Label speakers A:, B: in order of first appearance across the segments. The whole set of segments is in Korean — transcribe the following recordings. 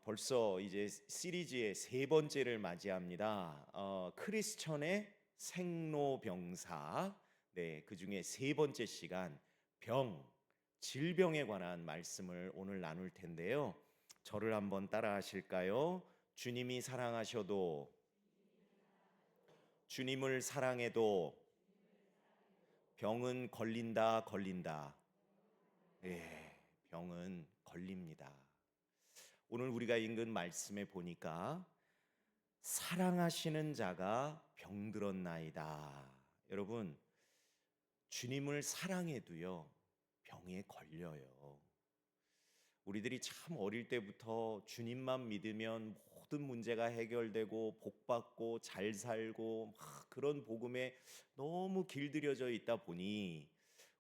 A: 벌써 이제 시리즈의 세 번째를 맞이합니다. 크리스천의 생로병사. 네, 그 중에 세 번째 시간 질병에 관한 말씀을 오늘 나눌 텐데요. 저를 한번 따라 하실까요? 주님이 사랑하셔도, 주님을 사랑해도 병은 걸린다. 예, 병은 걸립니다. 오늘 우리가 읽은 말씀에 보니까 사랑하시는 자가 병들었나이다. 여러분, 주님을 사랑해도요, 병에 걸려요. 우리들이 참 어릴 때부터 주님만 믿으면 모든 문제가 해결되고 복받고 잘 살고 막 그런 복음에 너무 길들여져 있다 보니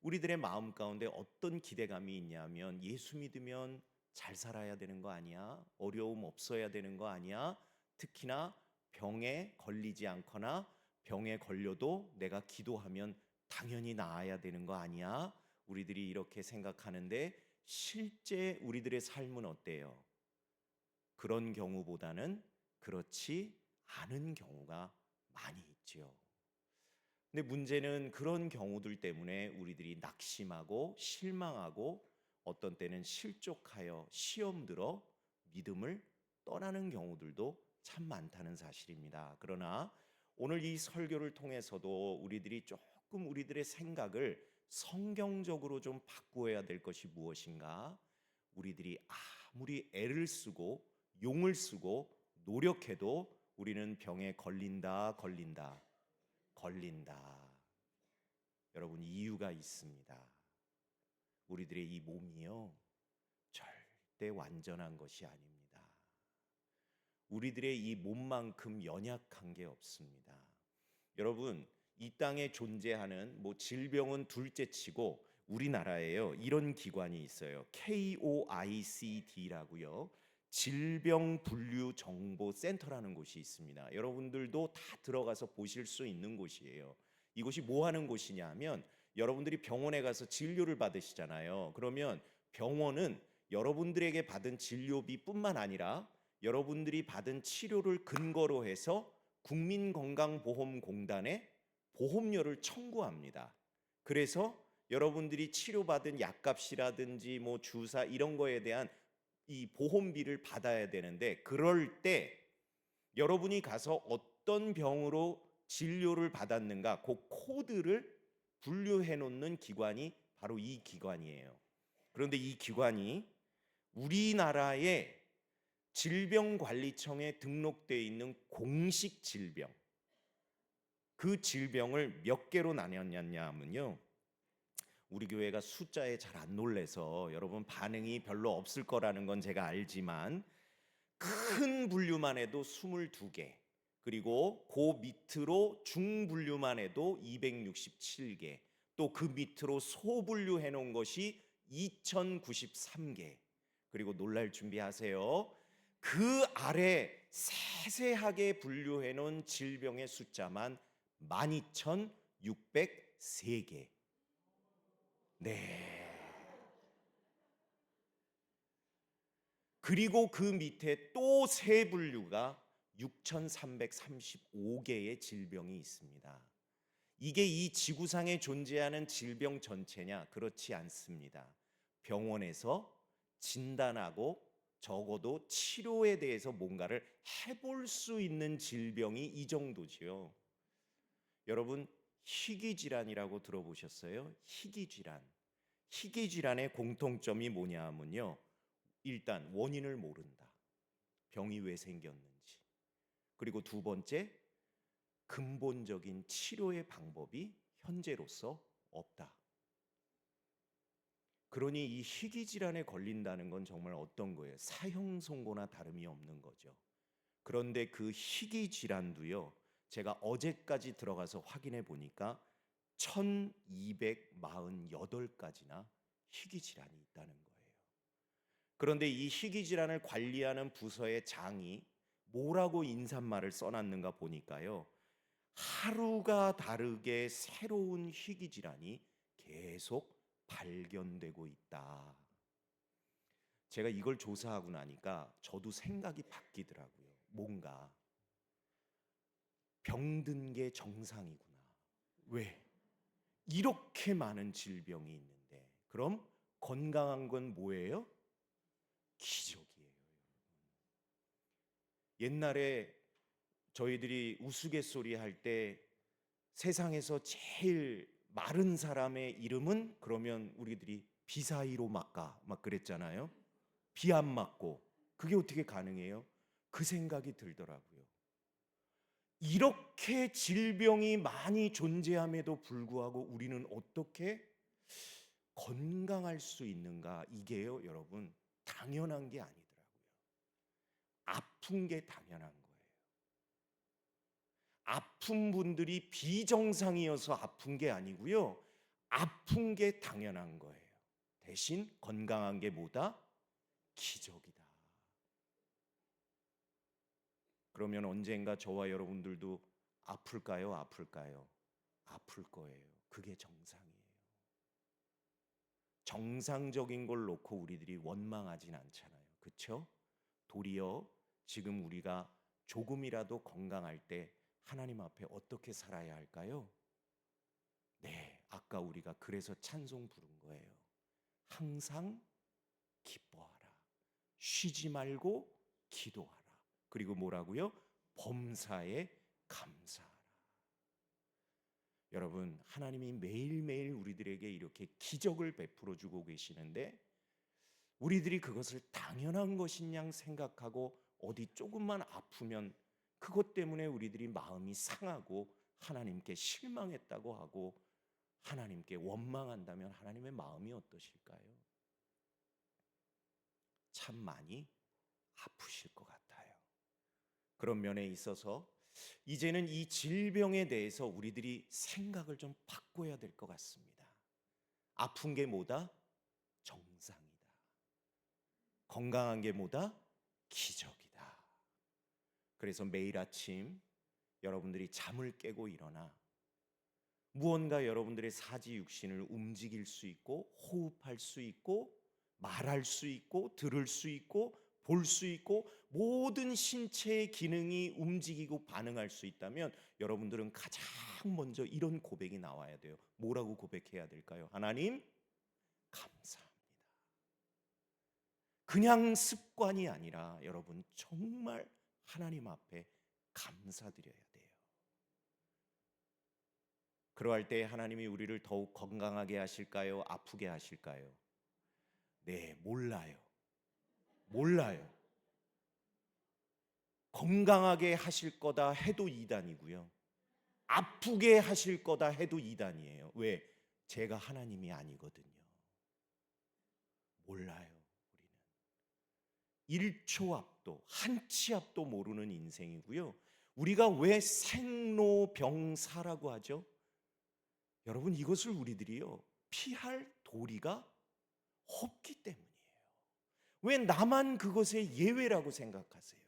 A: 우리들의 마음 가운데 어떤 기대감이 있냐면, 예수 믿으면 잘 살아야 되는 거 아니야? 어려움 없어야 되는 거 아니야? 특히나 병에 걸리지 않거나 병에 걸려도 내가 기도하면 당연히 나아야 되는 거 아니야? 우리들이 이렇게 생각하는데, 실제 우리들의 삶은 어때요? 그런 경우보다는 그렇지 않은 경우가 많이 있지요. 근데 문제는 그런 경우들 때문에 우리들이 낙심하고 실망하고 어떤 때는 실족하여 시험 들어 믿음을 떠나는 경우들도 참 많다는 사실입니다. 그러나 오늘 이 설교를 통해서도 우리들이 조금 우리들의 생각을 성경적으로 좀 바꾸어야 될 것이 무엇인가? 우리들이 아무리 애를 쓰고 용을 쓰고 노력해도 우리는 병에 걸린다. 여러분, 이유가 있습니다. 우리들의 이 몸이요, 절대 완전한 것이 아닙니다. 우리들의 이 몸만큼 연약한 게 없습니다. 여러분, 이 땅에 존재하는 질병은 둘째치고 우리나라에요, 이런 기관이 있어요. KOICD라고요. 질병분류정보센터라는 곳이 있습니다. 여러분들도 다 들어가서 보실 수 있는 곳이에요. 이곳이 뭐 하는 곳이냐 하면, 여러분들이 병원에 가서 진료를 받으시잖아요. 그러면 병원은 여러분들에게 받은 진료비뿐만 아니라 여러분들이 받은 치료를 근거로 해서 국민건강보험공단에 보험료를 청구합니다. 그래서 여러분들이 치료받은 약값이라든지 주사 이런 거에 대한 이 보험비를 받아야 되는데, 그럴 때 여러분이 가서 어떤 병으로 진료를 받았는가, 그 코드를 분류해 놓는 기관이 바로 이 기관이에요. 그런데 이 기관이 우리나라의 질병관리청에 등록되어 있는 공식 질병, 그 질병을 몇 개로 나뉘었냐면요, 우리 교회가 숫자에 잘 안 놀래서 여러분 반응이 별로 없을 거라는 건 제가 알지만, 큰 분류만 해도 22개, 그리고 그 밑으로 중분류만 해도 267개, 또 그 밑으로 소분류해 놓은 것이 2093개, 그리고 놀랄 준비하세요. 그 아래 세세하게 분류해 놓은 질병의 숫자만 12,603개. 네. 그리고 그 밑에 또 세 분류가 6,335개의 질병이 있습니다. 이게 이 지구상에 존재하는 질병 전체냐? 그렇지 않습니다. 병원에서 진단하고 적어도 치료에 대해서 뭔가를 해볼 수 있는 질병이 이 정도지요. 여러분, 희귀질환이라고 들어보셨어요? 희귀질환. 희귀질환의 공통점이 뭐냐 하면요, 일단 원인을 모른다. 병이 왜 생겼는지. 그리고 두 번째, 근본적인 치료의 방법이 현재로서 없다. 그러니 이 희귀질환에 걸린다는 건 정말 어떤 거예요? 사형 선고나 다름이 없는 거죠. 그런데 그 희귀질환도요, 제가 어제까지 들어가서 확인해 보니까 1248가지나 희귀질환이 있다는 거예요. 그런데 이 희귀질환을 관리하는 부서의 장이 뭐라고 인사말을 써놨는가 보니까요, 하루가 다르게 새로운 희귀질환이 계속 발견되고 있다. 제가 이걸 조사하고 나니까 저도 생각이 바뀌더라고요. 뭔가 병든 게 정상이구나. 왜? 이렇게 많은 질병이 있는데. 그럼 건강한 건 뭐예요? 기적이에요. 옛날에 저희들이 우스갯소리 할 때 세상에서 제일 마른 사람의 이름은 그러면 우리들이 비사이로 막가 막 그랬잖아요. 비 안 맞고. 그게 어떻게 가능해요? 그 생각이 들더라고요. 이렇게 질병이 많이 존재함에도 불구하고 우리는 어떻게 건강할 수 있는가? 이게요, 여러분, 당연한 게 아니더라고요. 아픈 게 당연한 거예요. 아픈 분들이 비정상이어서 아픈 게 아니고요. 아픈 게 당연한 거예요. 대신 건강한 게 뭐다? 기적이다. 그러면 언젠가 저와 여러분들도 아플까요? 아플까요? 아플 거예요. 그게 정상이에요. 정상적인 걸 놓고 우리들이 원망하진 않잖아요. 그렇죠? 도리어 지금 우리가 조금이라도 건강할 때 하나님 앞에 어떻게 살아야 할까요? 네, 아까 우리가 그래서 찬송 부른 거예요. 항상 기뻐하라. 쉬지 말고 기도하라. 그리고 뭐라고요? 범사에 감사하라. 여러분, 하나님이 매일매일 우리들에게 이렇게 기적을 베풀어 주고 계시는데 우리들이 그것을 당연한 것인 양 생각하고 어디 조금만 아프면 그것 때문에 우리들이 마음이 상하고 하나님께 실망했다고 하고 하나님께 원망한다면 하나님의 마음이 어떠실까요? 참 많이 아프실 것 같아요. 그런 면에 있어서 이제는 이 질병에 대해서 우리들이 생각을 좀 바꿔야 될 것 같습니다. 아픈 게 뭐다? 정상이다. 건강한 게 뭐다? 기적이다. 그래서 매일 아침 여러분들이 잠을 깨고 일어나 무언가 여러분들의 사지육신을 움직일 수 있고 호흡할 수 있고 말할 수 있고 들을 수 있고 볼 수 있고 모든 신체의 기능이 움직이고 반응할 수 있다면 여러분들은 가장 먼저 이런 고백이 나와야 돼요. 뭐라고 고백해야 될까요? 하나님 감사합니다. 그냥 습관이 아니라 여러분 정말 하나님 앞에 감사드려야 돼요. 그러할 때 하나님이 우리를 더욱 건강하게 하실까요? 아프게 하실까요? 네, 몰라요. 몰라요. 건강하게 하실 거다 해도 이단이고요. 아프게 하실 거다 해도 이단이에요. 왜? 제가 하나님이 아니거든요. 몰라요, 우리는. 1초 앞도, 한 치 앞도 모르는 인생이고요. 우리가 왜 생로병사라고 하죠? 여러분, 이것을 우리들이요, 피할 도리가 없기 때문이에요. 왜 나만 그것의 예외라고 생각하세요?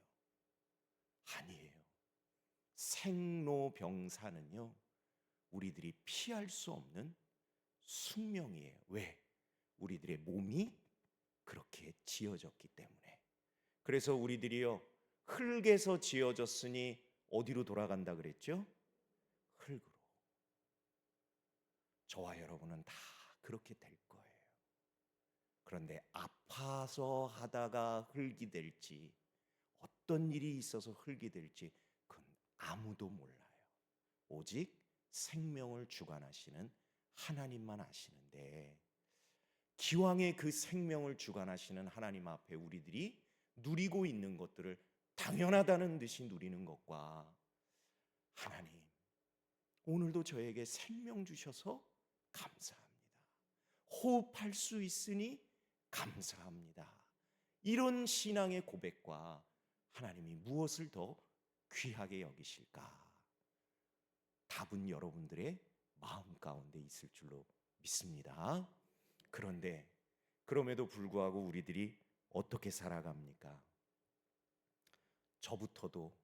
A: 아니에요. 생로병사는요, 우리들이 피할 수 없는 숙명이에요. 왜? 우리들의 몸이 그렇게 지어졌기 때문에. 그래서 우리들이요, 흙에서 지어졌으니 어디로 돌아간다 그랬죠? 흙으로. 저와 여러분은 다 그렇게 될 거예요. 그런데 아파서 하다가 흙이 될지 어떤 일이 있어서 흙이 될지 그건 아무도 몰라요. 오직 생명을 주관하시는 하나님만 아시는데 기왕에 그 생명을 주관하시는 하나님 앞에 우리들이 누리고 있는 것들을 당연하다는 듯이 누리는 것과 하나님 오늘도 저에게 생명 주셔서 감사합니다. 호흡할 수 있으니 감사합니다. 이런 신앙의 고백과 하나님이 무엇을 더 귀하게 여기실까? 답은 여러분들의 마음 가운데 있을 줄로 믿습니다. 그런데 그럼에도 불구하고 우리들이 어떻게 살아갑니까? 저부터도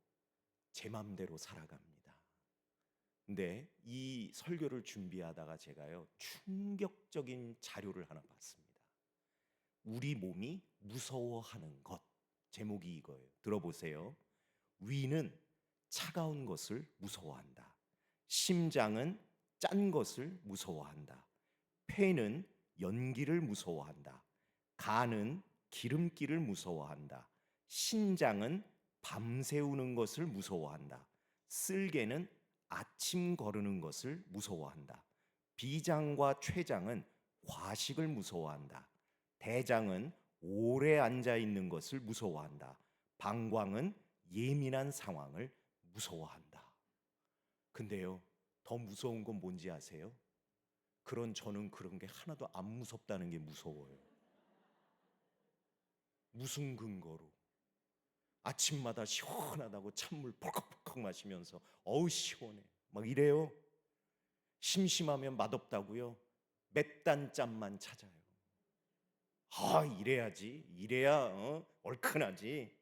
A: 제 맘대로 살아갑니다. 근데 이 설교를 준비하다가 제가요 충격적인 자료를 하나 봤습니다. 우리 몸이 무서워하는 것. 제목이 이거예요. 들어보세요. 위는 차가운 것을 무서워한다. 심장은 짠 것을 무서워한다. 폐는 연기를 무서워한다. 간은 기름기를 무서워한다. 신장은 밤새우는 것을 무서워한다. 쓸개는 아침 거르는 것을 무서워한다. 비장과 췌장은 과식을 무서워한다. 대장은 오래 앉아 있는 것을 무서워한다. 방광은 예민한 상황을 무서워한다. 근데요, 더 무서운 건 뭔지 아세요? 저는 그런 게 하나도 안 무섭다는 게 무서워요. 무슨 근거로? 아침마다 시원하다고 찬물 벌컥벌컥 마시면서 어우 시원해 막 이래요. 심심하면 맛없다고요. 맵단 짬만 찾아요. 이래야지. 이래야 얼큰하지.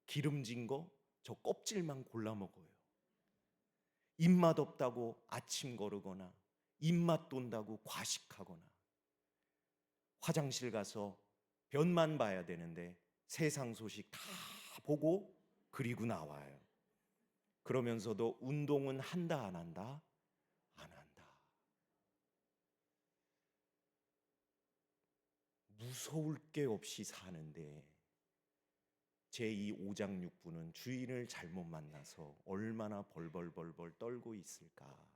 A: 기름진 거 저 껍질만 골라 먹어요. 입맛 없다고 아침 거르거나 입맛 돈다고 과식하거나 화장실 가서 변만 봐야 되는데 세상 소식 다 보고 그리고 나와요. 그러면서도 운동은 한다 안 한다? 안 한다. 무서울 게 없이 사는데 제2 오장육부는 주인을 잘못 만나서 얼마나 벌벌벌벌 떨고 있을까.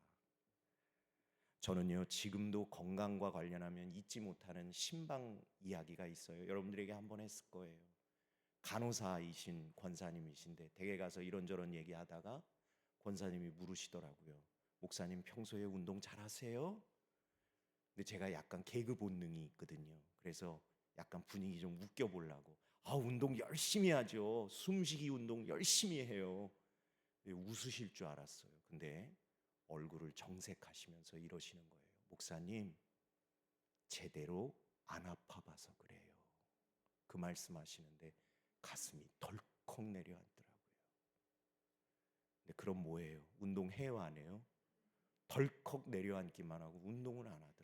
A: 저는요 지금도 건강과 관련하면 잊지 못하는 신방 이야기가 있어요. 여러분들에게 한번 했을 거예요. 간호사이신 권사님이신데 댁에 가서 이런저런 얘기하다가 권사님이 물으시더라고요. 목사님 평소에 운동 잘하세요? 근데 제가 약간 개그 본능이 있거든요. 그래서 약간 분위기 좀 웃겨보려고 운동 열심히 하죠. 숨쉬기 운동 열심히 해요. 웃으실 줄 알았어요. 근데 얼굴을 정색하시면서 이러시는 거예요. 목사님 제대로 안 아파봐서 그래요. 그 말씀하시는데 가슴이 덜컥 내려앉더라고요. 근데 그럼 뭐예요? 운동해요 안 해요? 덜컥 내려앉기만 하고 운동은 안 하더라고요.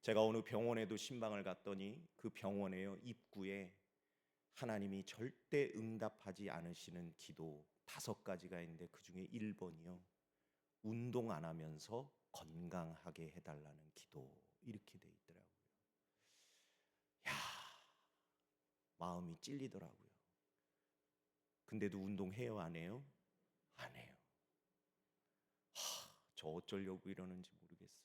A: 제가 어느 병원에도 신방을 갔더니 그 병원에요 입구에 하나님이 절대 응답하지 않으시는 기도 5가지가 있는데 그 중에 1번이요. 운동 안 하면서 건강하게 해달라는 기도 이렇게 돼 있더라고요. 야, 마음이 찔리더라고요. 근데도 운동해요 안 해요? 안 해요. 저 어쩌려고 이러는지 모르겠어요.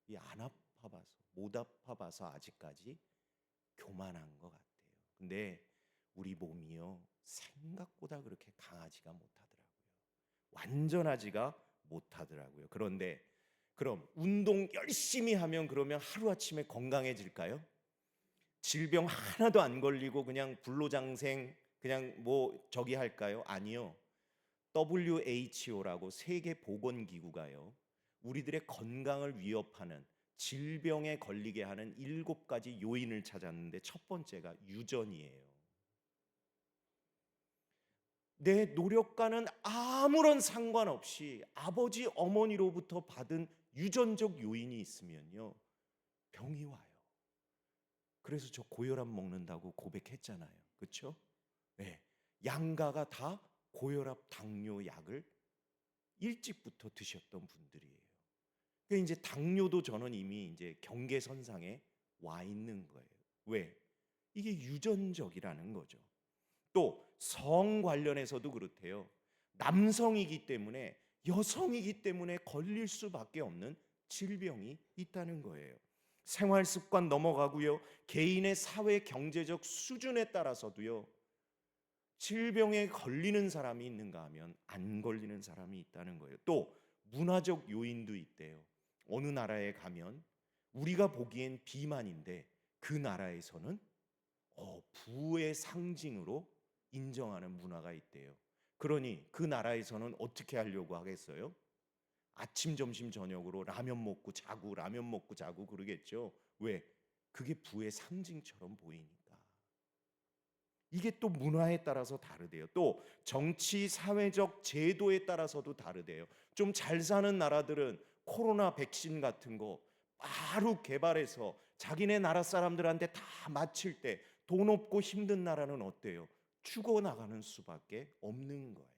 A: 이 안 아파봐서 못 아파봐서 아직까지 교만한 것 같아요. 근데 우리 몸이요 생각보다 그렇게 강하지가 못하더라고요. 완전하지가 못하더라고요. 그런데 그럼 운동 열심히 하면 그러면 하루아침에 건강해질까요? 질병 하나도 안 걸리고 그냥 불로장생 그냥 뭐 저기 할까요? 아니요. WHO라고 세계보건기구가요. 우리들의 건강을 위협하는 질병에 걸리게 하는 7가지 요인을 찾았는데 첫 번째가 유전이에요. 내 노력과는 아무런 상관없이 아버지 어머니로부터 받은 유전적 요인이 있으면요 병이 와요. 그래서 저 고혈압 먹는다고 고백했잖아요. 그렇죠? 네. 양가가 다 고혈압 당뇨 약을 일찍부터 드셨던 분들이에요. 그러니까 이제 당뇨도 저는 이미 이제 경계선상에 와 있는 거예요. 왜? 이게 유전적이라는 거죠. 또 성 관련해서도 그렇대요. 남성이기 때문에 여성이기 때문에 걸릴 수밖에 없는 질병이 있다는 거예요. 생활 습관 넘어가고요. 개인의 사회 경제적 수준에 따라서도요. 질병에 걸리는 사람이 있는가 하면 안 걸리는 사람이 있다는 거예요. 또 문화적 요인도 있대요. 어느 나라에 가면 우리가 보기엔 비만인데 그 나라에서는 부의 상징으로 인정하는 문화가 있대요. 그러니 그 나라에서는 어떻게 하려고 하겠어요? 아침, 점심, 저녁으로 라면 먹고 자고 라면 먹고 자고 그러겠죠. 왜? 그게 부의 상징처럼 보이니까. 이게 또 문화에 따라서 다르대요. 또 정치, 사회적 제도에 따라서도 다르대요. 좀 잘 사는 나라들은 코로나 백신 같은 거 바로 개발해서 자기네 나라 사람들한테 다 맡길 때 돈 없고 힘든 나라는 어때요? 죽어나가는 수밖에 없는 거예요.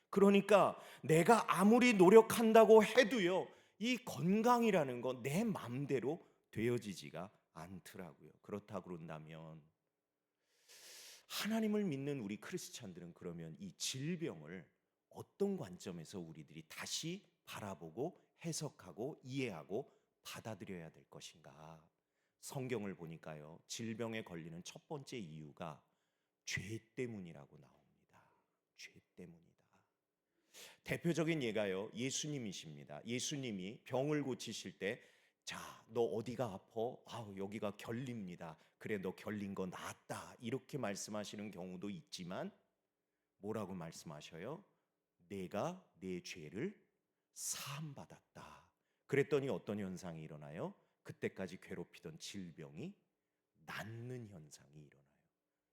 A: 그러니까 내가 아무리 노력한다고 해도요, 이 건강이라는 건 내 맘대로 되어지지가 않더라고요. 그렇다 그런다면 하나님을 믿는 우리 크리스찬들은 그러면 이 질병을 어떤 관점에서 우리들이 다시 바라보고 해석하고 이해하고 받아들여야 될 것인가? 성경을 보니까요, 질병에 걸리는 첫 번째 이유가 죄 때문이라고 나옵니다. 죄 때문이다. 대표적인 예가요, 예수님이십니다. 예수님이 병을 고치실 때, 자, 너 어디가 아파? 아우, 여기가 결립니다. 그래, 너 결린 거 나았다. 이렇게 말씀하시는 경우도 있지만 뭐라고 말씀하셔요? 내가 내 죄를 사함받았다. 그랬더니 어떤 현상이 일어나요? 그때까지 괴롭히던 질병이 낫는 현상이 일어나요.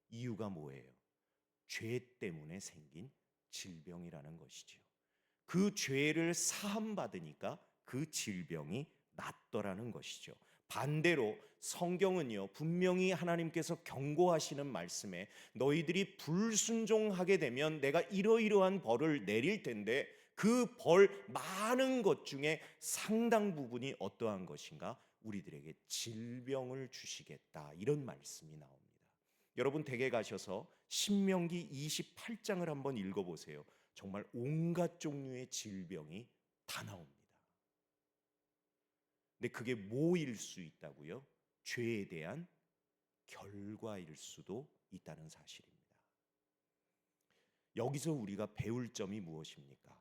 A: 이유가 뭐예요? 죄 때문에 생긴 질병이라는 것이죠. 그 죄를 사함받으니까 그 질병이 낫더라는 것이죠. 반대로 성경은요, 분명히 하나님께서 경고하시는 말씀에 너희들이 불순종하게 되면 내가 이러이러한 벌을 내릴 텐데 그 벌 많은 것 중에 상당 부분이 어떠한 것인가? 우리들에게 질병을 주시겠다, 이런 말씀이 나옵니다. 여러분 댁에 가셔서 신명기 28장을 한번 읽어보세요. 정말 온갖 종류의 질병이 다 나옵니다. 근데 그게 뭐일 수 있다고요? 죄에 대한 결과일 수도 있다는 사실입니다. 여기서 우리가 배울 점이 무엇입니까?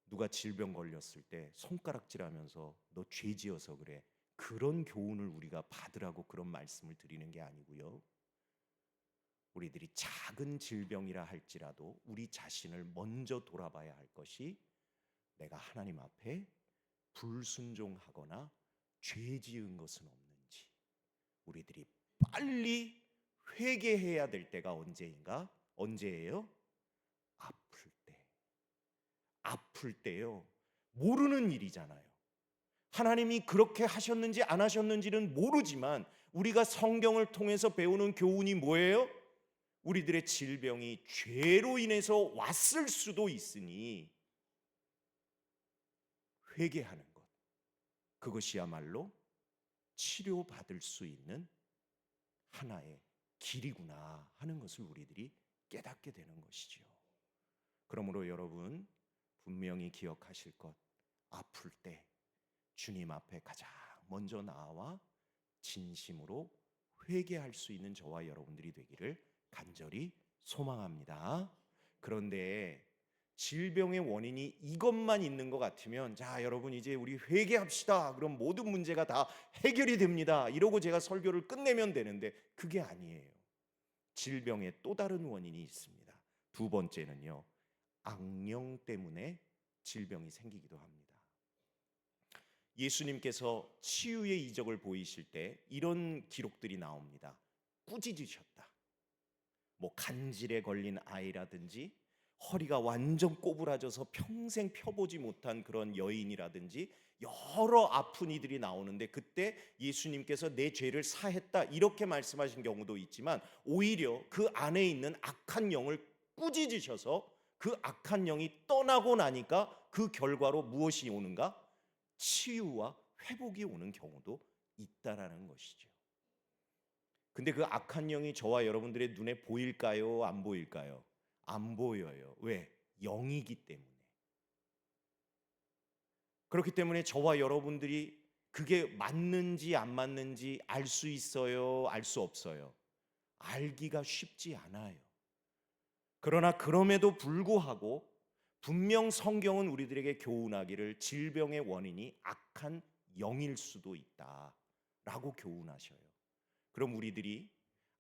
A: 누가 질병 걸렸을 때 손가락질하면서 너 죄지어서 그래, 그런 교훈을 우리가 받으라고 그런 말씀을 드리는 게 아니고요, 우리들이 작은 질병이라 할지라도 우리 자신을 먼저 돌아봐야 할 것이, 내가 하나님 앞에 불순종하거나 죄 지은 것은 없는지, 우리들이 빨리 회개해야 될 때가 언제인가? 언제예요? 아플 때. 아플 때요, 모르는 일이잖아요. 하나님이 그렇게 하셨는지 안 하셨는지는 모르지만 우리가 성경을 통해서 배우는 교훈이 뭐예요? 우리들의 질병이 죄로 인해서 왔을 수도 있으니 회개하는 것, 그것이야말로 치료받을 수 있는 하나의 길이구나 하는 것을 우리들이 깨닫게 되는 것이죠. 그러므로 여러분 분명히 기억하실 것, 아플 때 주님 앞에 가장 먼저 나와 진심으로 회개할 수 있는 저와 여러분들이 되기를 간절히 소망합니다. 그런데 질병의 원인이 이것만 있는 것 같으면, 자 여러분 이제 우리 회개합시다, 그럼 모든 문제가 다 해결이 됩니다, 이러고 제가 설교를 끝내면 되는데 그게 아니에요. 질병의 또 다른 원인이 있습니다. 두 번째는요, 악령 때문에 질병이 생기기도 합니다. 예수님께서 치유의 이적을 보이실 때 이런 기록들이 나옵니다. 꾸짖으셨다. 뭐 간질에 걸린 아이라든지, 허리가 완전 꼬부라져서 평생 펴보지 못한 그런 여인이라든지, 여러 아픈 이들이 나오는데 그때 예수님께서 내 죄를 사했다 이렇게 말씀하신 경우도 있지만, 오히려 그 안에 있는 악한 영을 꾸짖으셔서 그 악한 영이 떠나고 나니까 그 결과로 무엇이 오는가? 치유와 회복이 오는 경우도 있다라는 것이죠. 근데 그 악한 영이 저와 여러분들의 눈에 보일까요? 안 보일까요? 안 보여요. 왜? 영이기 때문에. 그렇기 때문에 저와 여러분들이 그게 맞는지 안 맞는지 알 수 있어요? 알 수 없어요? 알기가 쉽지 않아요. 그러나 그럼에도 불구하고 분명 성경은 우리들에게 교훈하기를 질병의 원인이 악한 영일 수도 있다라고 교훈하셔요. 그럼 우리들이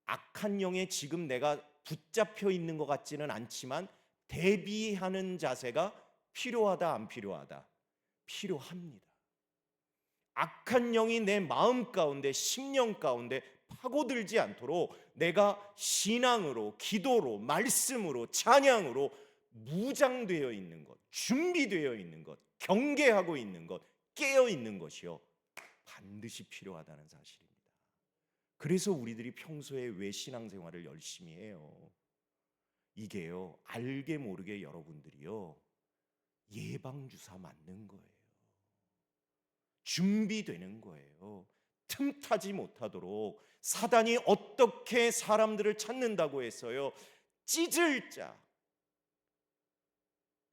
A: 악한 영에 지금 내가 붙잡혀 있는 것 같지는 않지만 대비하는 자세가 필요하다, 안 필요하다? 필요합니다. 악한 영이 내 마음 가운데, 심령 가운데 파고들지 않도록 내가 신앙으로, 기도로, 말씀으로, 찬양으로 무장되어 있는 것, 준비되어 있는 것, 경계하고 있는 것, 깨어 있는 것이요, 반드시 필요하다는 사실입니다. 그래서 우리들이 평소에 왜 신앙생활을 열심히 해요? 이게요, 알게 모르게 여러분들이요, 예방주사 맞는 거예요. 준비되는 거예요. 틈타지 못하도록 사단이 어떻게 사람들을 찾는다고 했어요? 찢을 자,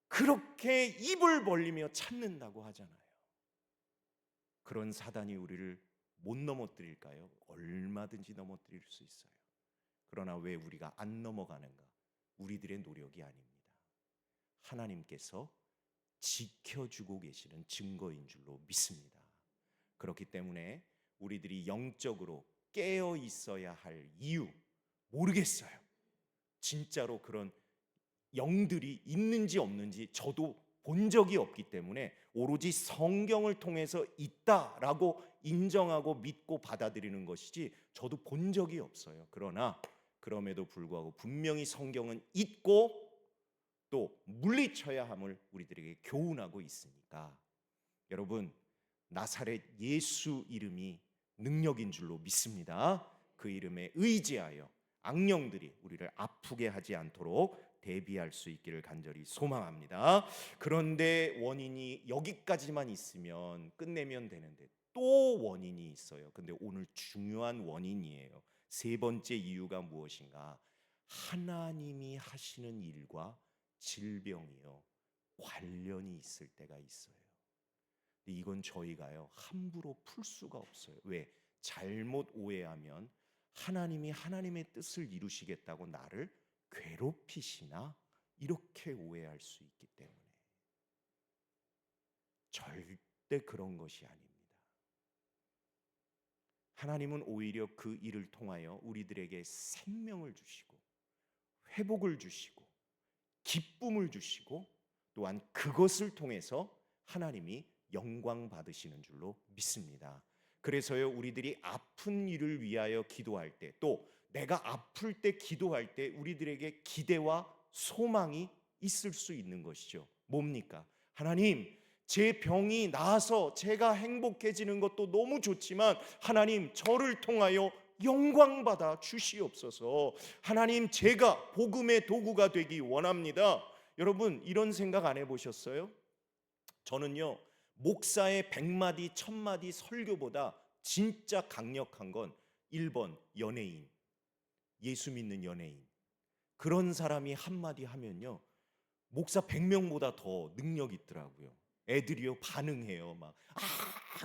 A: 그렇게 입을 벌리며 찾는다고 하잖아요. 그런 사단이 우리를 못 넘어뜨릴까요? 얼마든지 넘어뜨릴 수 있어요. 그러나 왜 우리가 안 넘어가는가? 우리들의 노력이 아닙니다. 하나님께서 지켜주고 계시는 증거인 줄로 믿습니다. 그렇기 때문에 우리들이 영적으로 깨어 있어야 할 이유 모르겠어요. 진짜로 그런 영들이 있는지 없는지 저도 본 적이 없기 때문에 오로지 성경을 통해서 있다라고 인정하고 믿고 받아들이는 것이지 저도 본 적이 없어요. 그러나 그럼에도 불구하고 분명히 성경은 있고 또 물리쳐야 함을 우리들에게 교훈하고 있으니까, 여러분, 나사렛 예수 이름이 능력인 줄로 믿습니다. 그 이름에 의지하여 악령들이 우리를 아프게 하지 않도록 대비할 수 있기를 간절히 소망합니다. 그런데 원인이 여기까지만 있으면 끝내면 되는데 또 원인이 있어요. 근데 오늘 중요한 원인이에요. 세 번째 이유가 무엇인가? 하나님이 하시는 일과 질병이요, 관련이 있을 때가 있어요. 이건 저희가요 함부로 풀 수가 없어요. 왜? 잘못 오해하면 하나님이 하나님의 뜻을 이루시겠다고 나를 괴롭히시나? 이렇게 오해할 수 있기 때문에 절대 그런 것이 아닙니다. 하나님은 오히려 그 일을 통하여 우리들에게 생명을 주시고 회복을 주시고 기쁨을 주시고 또한 그것을 통해서 하나님이 영광 받으시는 줄로 믿습니다. 그래서요, 우리들이 아픈 이를 위하여 기도할 때, 또 내가 아플 때 기도할 때 우리들에게 기대와 소망이 있을 수 있는 것이죠. 뭡니까? 하나님, 제 병이 나아서 제가 행복해지는 것도 너무 좋지만 하나님, 저를 통하여 영광 받아 주시옵소서. 하나님, 제가 복음의 도구가 되기 원합니다. 여러분, 이런 생각 안 해보셨어요? 저는요, 목사의 100마디 1000마디 설교보다 진짜 강력한 건 1번 연예인, 예수 믿는 연예인. 그런 사람이 한마디 하면요, 목사 100명보다 더 능력 있더라고요. 애들이요 반응해요. 막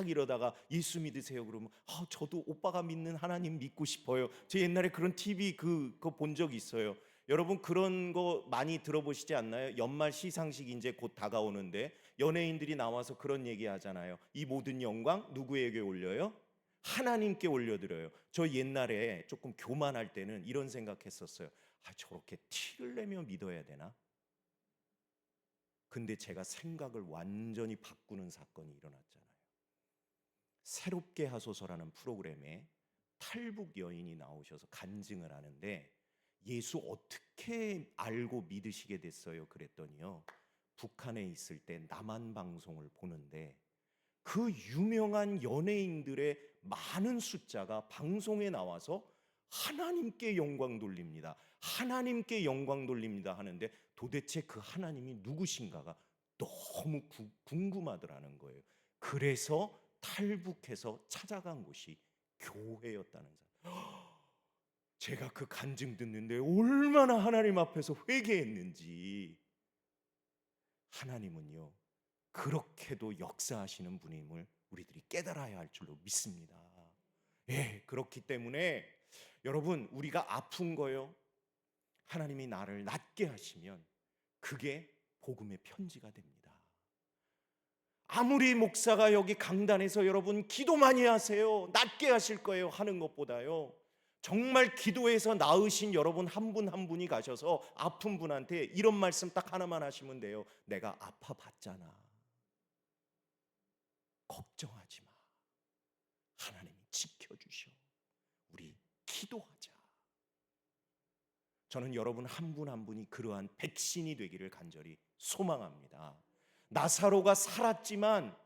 A: 이러다가 예수 믿으세요 그러면 저도 오빠가 믿는 하나님 믿고 싶어요. 제 옛날에 그런 TV 그거 본 적 있어요. 여러분, 그런 거 많이 들어보시지 않나요? 연말 시상식이 이제 곧 다가오는데 연예인들이 나와서 그런 얘기 하잖아요. 이 모든 영광 누구에게 올려요? 하나님께 올려드려요. 저 옛날에 조금 교만할 때는 이런 생각했었어요. 저렇게 티를 내며 믿어야 되나? 근데 제가 생각을 완전히 바꾸는 사건이 일어났잖아요. 새롭게 하소서라는 프로그램에 탈북 여인이 나오셔서 간증을 하는데, 예수 어떻게 알고 믿으시게 됐어요? 그랬더니요, 북한에 있을 때 남한 방송을 보는데 그 유명한 연예인들의 많은 숫자가 방송에 나와서 하나님께 영광 돌립니다, 하나님께 영광 돌립니다 하는데 도대체 그 하나님이 누구신가가 너무 궁금하더라는 거예요. 그래서 탈북해서 찾아간 곳이 교회였다는 사람. 제가 그 간증 듣는데 얼마나 하나님 앞에서 회개했는지. 하나님은요, 그렇게도 역사하시는 분임을 우리들이 깨달아야 할 줄로 믿습니다. 예, 그렇기 때문에 여러분, 우리가 아픈 거요, 하나님이 나를 낫게 하시면 그게 복음의 편지가 됩니다. 아무리 목사가 여기 강단에서 여러분 기도 많이 하세요, 낫게 하실 거예요 하는 것보다요, 정말 기도해서 나으신 여러분 한 분 한 분이 가셔서 아픈 분한테 이런 말씀 딱 하나만 하시면 돼요. 내가 아파봤잖아, 걱정하지 마, 하나님이 지켜주셔, 우리 기도하자. 저는 여러분 한 분 한 분이 그러한 백신이 되기를 간절히 소망합니다. 나사로가 살았지만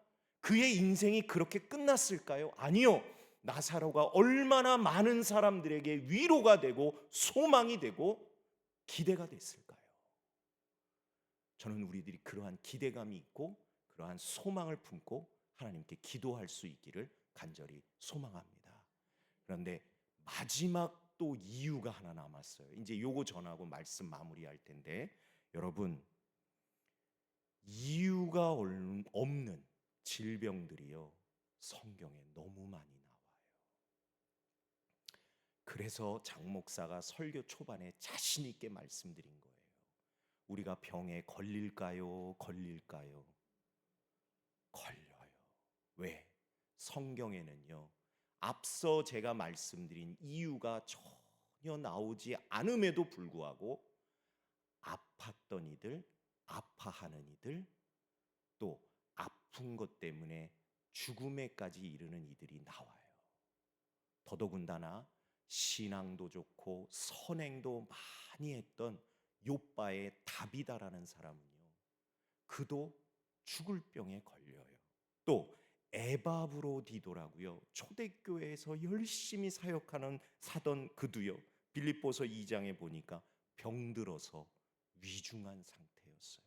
A: 그의 인생이 그렇게 끝났을까요? 아니요. 나사로가 얼마나 많은 사람들에게 위로가 되고 소망이 되고 기대가 됐을까요? 저는 우리들이 그러한 기대감이 있고 그러한 소망을 품고 하나님께 기도할 수 있기를 간절히 소망합니다. 그런데 마지막 또 이유가 하나 남았어요. 이제 요거 전하고 말씀 마무리할 텐데, 여러분, 이유가 없는 질병들이요 성경에 너무 많이 나와요. 그래서 장 목사가 설교 초반에 자신 있게 말씀드린 거예요. 우리가 병에 걸릴까요? 걸릴까요? 걸려요. 왜? 성경에는요, 앞서 제가 말씀드린 이유가 전혀 나오지 않음에도 불구하고 아팠던 이들, 아파하는 이들, 또 아픈 것 때문에 죽음에까지 이르는 이들이 나와요. 더더군다나 신앙도 좋고 선행도 많이 했던 욥바의 다비다라는 사람은요, 그도 죽을 병에 걸려요. 또 에바브로디도라고요, 초대교회에서 열심히 사역하는 사던 그도요, 빌립보서 2장에 보니까 병들어서 위중한 상태였어요.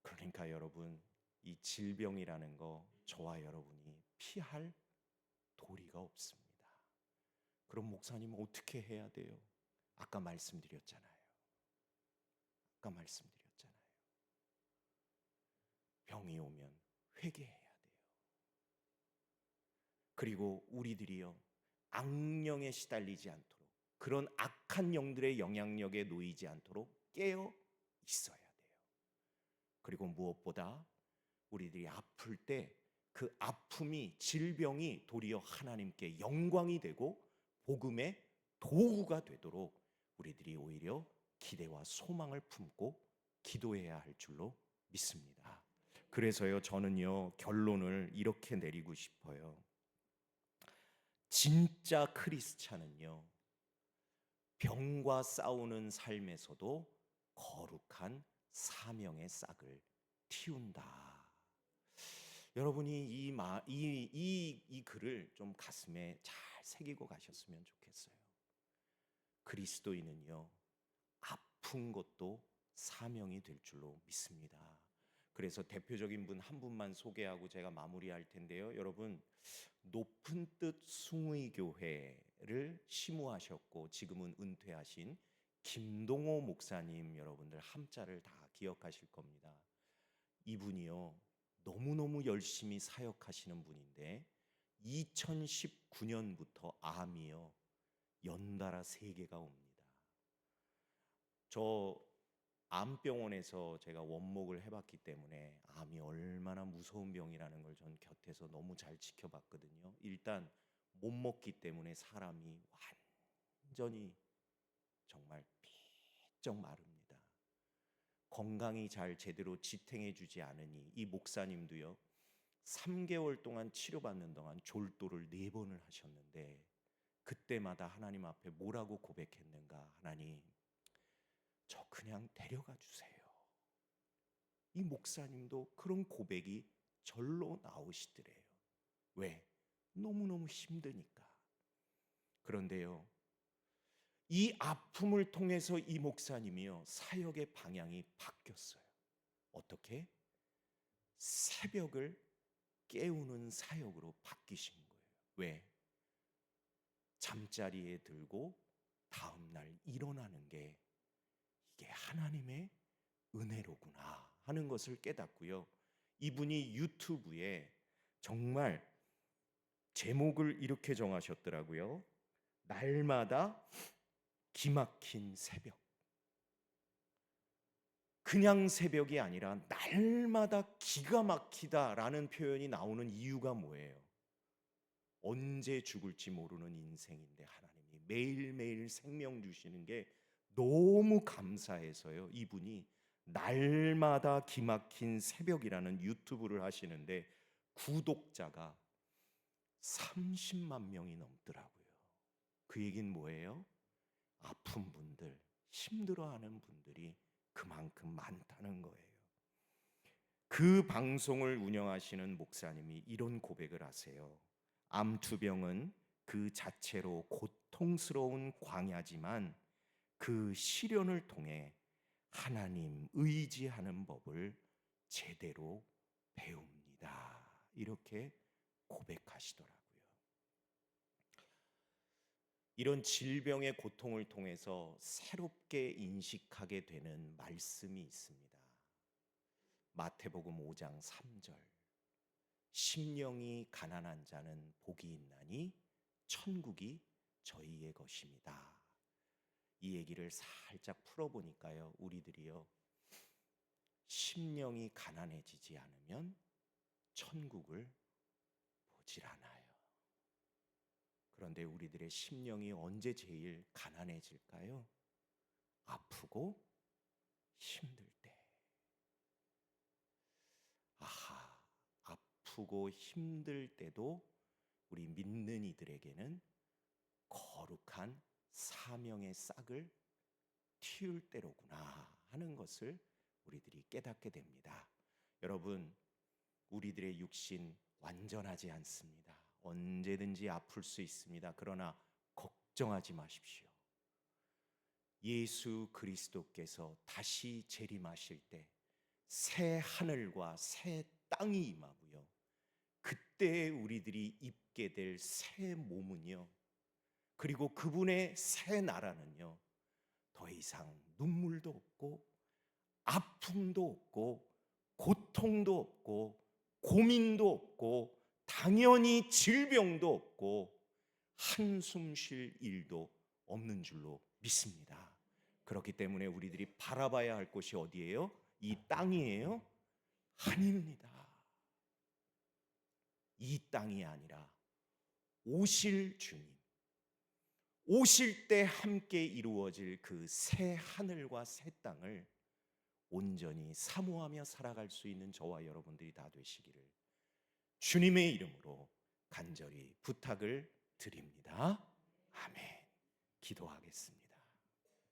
A: 그러니까 여러분, 이 질병이라는 거 저와 여러분이 피할 도리가 없습니다. 그럼 목사님 어떻게 해야 돼요? 아까 말씀드렸잖아요. 병이 오면 회개해야 돼요. 그리고 우리들이요, 악령에 시달리지 않도록, 그런 악한 영들의 영향력에 놓이지 않도록 깨어 있어야 돼요. 그리고 무엇보다 우리들이 아플 때 그 아픔이, 질병이 도리어 하나님께 영광이 되고 복음의 도구가 되도록 우리들이 오히려 기대와 소망을 품고 기도해야 할 줄로 믿습니다. 그래서요, 저는요, 결론을 이렇게 내리고 싶어요. 진짜 크리스찬은요, 병과 싸우는 삶에서도 거룩한 사명의 싹을 틔운다. 여러분이 이 글을 좀 가슴에 잘 새기고 가셨으면 좋겠어요. 그리스도인은요, 아픈 것도 사명이 될 줄로 믿습니다. 그래서 대표적인 분 한 분만 소개하고 제가 마무리할 텐데요. 여러분, 높은 뜻 숭의교회를 심우하셨고 지금은 은퇴하신 김동호 목사님, 여러분들 함자를 다 기억하실 겁니다. 이분이요, 너무너무 열심히 사역하시는 분인데 2019년부터 암이요 연달아 3개가 옵니다. 저 암병원에서 제가 원목을 해봤기 때문에 암이 얼마나 무서운 병이라는 걸 전 곁에서 너무 잘 지켜봤거든요. 일단 못 먹기 때문에 사람이 완전히 정말 비쩍 마릅니다. 건강이 잘 제대로 지탱해주지 않으니 이 목사님도요, 3개월 동안 치료받는 동안 졸도를 4번을 하셨는데 그때마다 하나님 앞에 뭐라고 고백했는가? 하나님, 저 그냥 데려가 주세요. 이 목사님도 그런 고백이 절로 나오시더래요. 왜? 너무너무 힘드니까. 그런데요, 이 아픔을 통해서 이 목사님이요, 사역의 방향이 바뀌었어요. 어떻게? 새벽을 깨우는 사역으로 바뀌신 거예요. 왜? 잠자리에 들고 다음날 일어나는 게 이게 하나님의 은혜로구나 하는 것을 깨닫고요. 이분이 유튜브에 정말 제목을 이렇게 정하셨더라고요. 날마다 기막힌 새벽. 그냥 새벽이 아니라 날마다 기가 막히다라는 표현이 나오는 이유가 뭐예요? 언제 죽을지 모르는 인생인데 하나님이 매일매일 생명 주시는 게 너무 감사해서요. 이분이 날마다 기막힌 새벽이라는 유튜브를 하시는데 구독자가 30만 명이 넘더라고요. 그 얘기는 뭐예요? 아픈 분들, 힘들어하는 분들이 그만큼 많다는 거예요. 그 방송을 운영하시는 목사님이 이런 고백을 하세요. 암투병은 그 자체로 고통스러운 광야지만 그 시련을 통해 하나님 의지하는 법을 제대로 배웁니다. 이렇게 고백하시더라고요. 이런 질병의 고통을 통해서 새롭게 인식하게 되는 말씀이 있습니다. 마태복음 5장 3절. 심령이 가난한 자는 복이 있나니 천국이 저희의 것입니다. 이 얘기를 살짝 풀어보니까요, 우리들이요, 심령이 가난해지지 않으면 천국을 보질 않아요. 그런데 우리들의 심령이 언제 제일 가난해질까요? 아프고 힘들 때. 아하, 아프고 힘들 때도 우리 믿는 이들에게는 거룩한 사명의 싹을 틔울 때로구나 하는 것을 우리들이 깨닫게 됩니다. 여러분, 우리들의 육신 완전하지 않습니다. 언제든지 아플 수 있습니다. 그러나 걱정하지 마십시오. 예수 그리스도께서 다시 재림하실 때 새 하늘과 새 땅이 임하고요, 그때 우리들이 입게 될 새 몸은요, 그리고 그분의 새 나라는요, 더 이상 눈물도 없고 아픔도 없고 고통도 없고 고민도 없고 당연히 질병도 없고 한숨 쉴 일도 없는 줄로 믿습니다. 그렇기 때문에 우리들이 바라봐야 할 곳이 어디예요? 이 땅이에요? 아닙니다. 이 땅이 아니라 오실 주님, 오실 때 함께 이루어질 그 새 하늘과 새 땅을 온전히 사모하며 살아갈 수 있는 저와 여러분들이 다 되시기를 주님의 이름으로 간절히 부탁을 드립니다. 아멘. 기도하겠습니다.